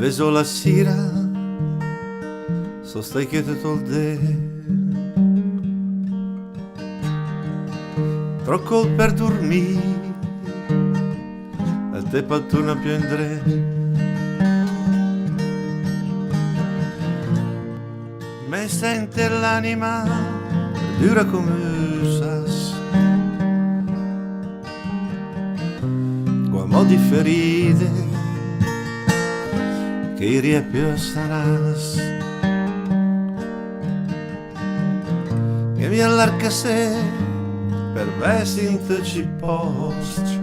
Veso la sera, so stai quieto tot de. Troppo per dormire, a te patuna più indre. Me sente l'anima dura come usas, con di ferite che riempio sanas, che mi allarga se per vestinto ci post,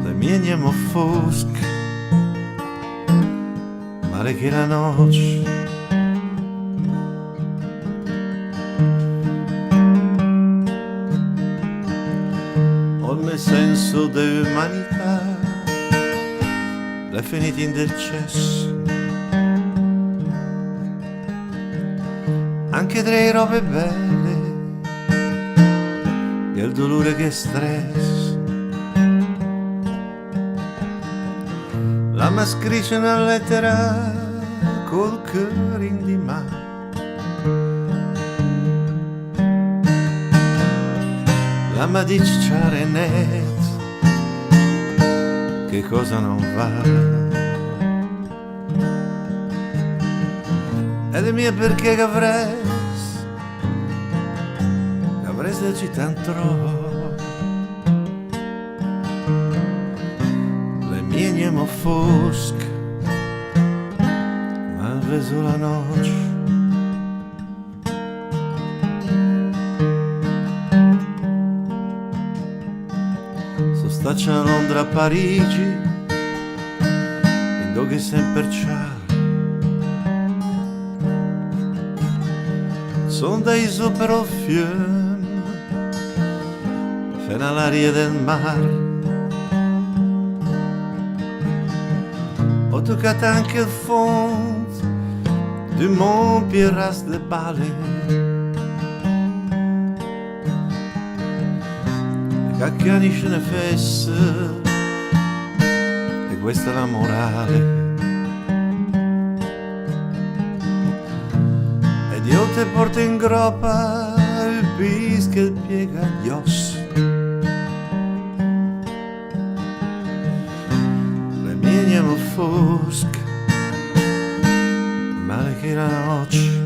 le mie niemo fosc, male che la noce. Ho il senso di umanità, l'è finita in del cesso, anche tre robe belle, e il dolore che stress. La ma scrice una lettera col cuore in di mano, la ma dice ciare net che cosa non va, ed è mia perché che avresti ci tanto, le mie niemo fosc, ma veso la noce. Staccia a Londra, a Parigi, in dove sempre c'ha. Son dei super fiumi, fino all'aria del mare. Ho toccato anche il fondo di Montpierras de Bale. Accanisce ne fesse, e questa è la morale. Ed io te porto in groppa il bis che piega gli ossi. Le mie niemo fosc, male che la noce.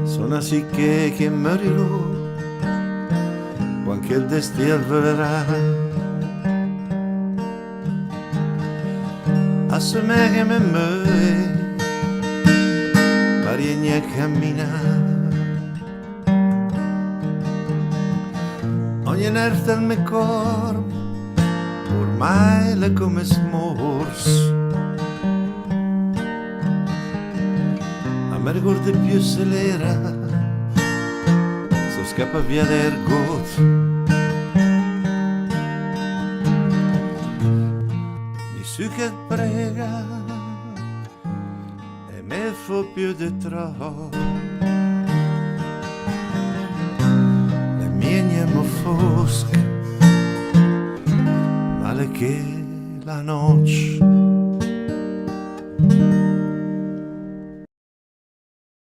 Sono sicché che morirò quando il destino verrà, a se me che me muove pari a camminare, ogni nervo del mio corpo ormai è come smorso. Mi ricordo più se l'era, so scappa via d'ergot. Mi su che prega e me fa più di troppo. Le mie niemo fosche, male che la noce.